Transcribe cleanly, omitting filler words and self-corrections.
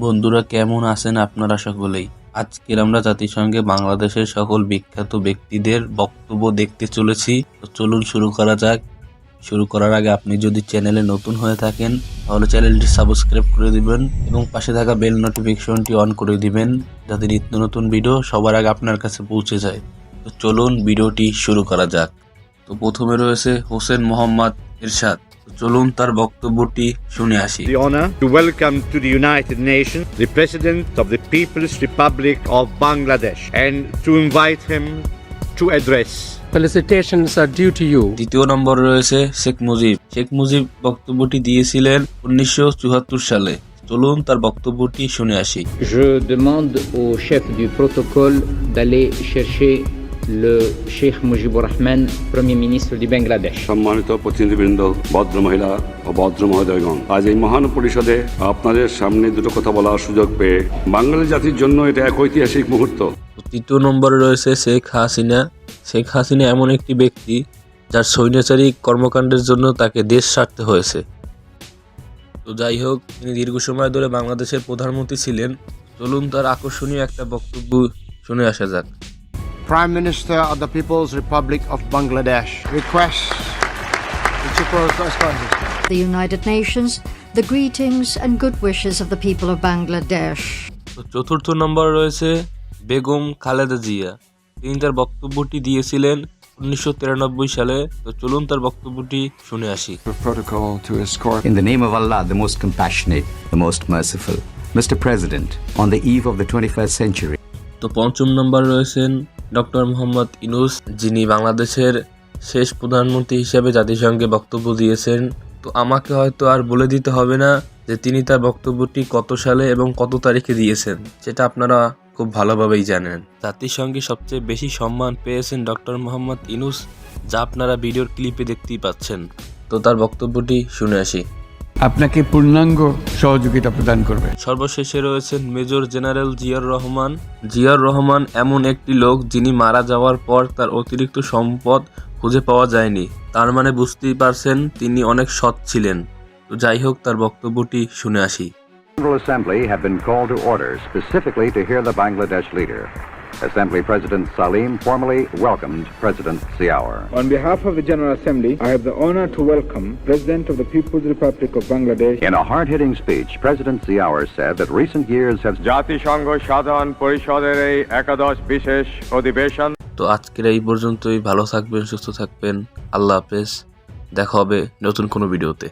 বন্ধুরা কেমন আছেন আপনারা সকলেই। আজকের আমরা জাতিসংঘে বাংলাদেশের সকল বিখ্যাত ব্যক্তিদের বক্তব্য দেখতে চলেছি। তো চলুন শুরু করা যাক। শুরু করার আগে আপনি যদি চ্যানেলে নতুন হয়ে থাকেন তাহলে চ্যানেলটি সাবস্ক্রাইব করে দিবেন এবং পাশে থাকা বেল নোটিফিকেশনটি অন করে দিবেন যাতে নিত্য নতুন ভিডিও সবার আগে আপনার কাছে পৌঁছে যায়। তো চলুন ভিডিওটি শুরু করা যাক। তো প্রথমে রয়েছে হোসেন মোহাম্মদ এরশাদ। চলুন তার বক্তব্যটি শুনে আসি। The honor to welcome to the United Nations the President of the People's Republic of Bangladesh and to invite him to address. Felicitations are due to you. দ্বিতীয় নম্বর রয়েছে শেখ মুজিব। শেখ মুজিব বক্তব্যটি দিয়েছিলেন 1974 সালে। চলুন তার বক্তব্যটি শুনে আসি। Je demande au chef du protocole d'aller chercher le Sheikh Mujibur Rahman, Premier ministre du Bangladesh. সম্মানিত প্রতিনিধিবৃন্দ, ভদ্র মহিলা ও ভদ্র মহোদয়গণ, আজ এই মহান পরিষদে আপনাদের সামনে দুটো কথা বলার সুযোগ পেয়ে বাঙালি জাতির জন্য এটা এক ঐতিহাসিক মুহূর্ত। তৃতীয় নম্বরে রয়েছে শেখ হাসিনা। শেখ হাসিনা এমন একটি ব্যক্তি যার স্বৈরাচারী কর্মকাণ্ডের জন্য তাকে দেশ ছাড়তে হয়েছে। তো যাই হোক, তিনি দীর্ঘ সময় ধরে বাংলাদেশের প্রধানমন্ত্রী ছিলেন। চলুন তার আকর্ষণীয় একটা বক্তব্য শুনে আসা যাক। Prime Minister of the People's Republic of Bangladesh requests the United Nations, the greetings and good wishes of the people of Bangladesh. তো চতুর্থ নম্বর রয়েছে বেগম খালেদা জিয়া। তিনি তার বক্তব্যটি দিয়েছিলেন 1993 সালে। তো চলুন তার বক্তব্যটি শুনে আসি। In the name of Allah, the most compassionate, the most merciful. Mr. President, on the eve of the 21st century. তো পঞ্চম নম্বর রয়েছেন ডক্টর মোহাম্মদ ইউনূস, যিনি বাংলাদেশের শেষ প্রধানমন্ত্রী হিসেবে জাতিসংঘে বক্তব্য দিয়েছেন। তো আমাকে হয়তো আর বলে দিতে হবে না যে তিনি তার বক্তব্যটি কত সালে এবং কত তারিখে দিয়েছেন, সেটা আপনারা খুব ভালোভাবেই জানেন। জাতিসংঘে সবচেয়ে বেশি সম্মান পেয়েছেন ডক্টর মোহাম্মদ ইউনূস, যা আপনারা ভিডিওর ক্লিপে দেখতেই পাচ্ছেন। তো তার বক্তব্যটি শুনে আসি। আপনাকে পূর্ণাঙ্গ সহযোগিতা প্রদান করবে। সর্বশেষে রয়েছেন মেজর জেনারেল জিয়াউর রহমান। জিয়াউর রহমান এমন একটি লোক যিনি মারা যাওয়ার পর তার অতিরিক্ত সম্পদ খুঁজে পাওয়া যায়নি। তার মানে বুঝতেই পারছেন তিনি অনেক সৎ ছিলেন। তো যাই হোক, তার বক্তব্যটি শুনে আসি। General Assembly have been called to order specifically to hear the Bangladesh leader. Assembly President Salim formally welcomed President Ziaur. On behalf of the General Assembly, I have the honor to welcome President of the People's Republic of Bangladesh. In a hard-hitting speech, President Ziaur said that recent years have জাতিসংঘ সাধারণ পরিষদের এই একাদশ বিশেষ অধিবেশন। তো আজকের এই পর্যন্তই। ভালো থাকবেন, সুস্থ থাকবেন। আল্লাহ হাফেজ। দেখা হবে নতুন কোনো ভিডিওতে।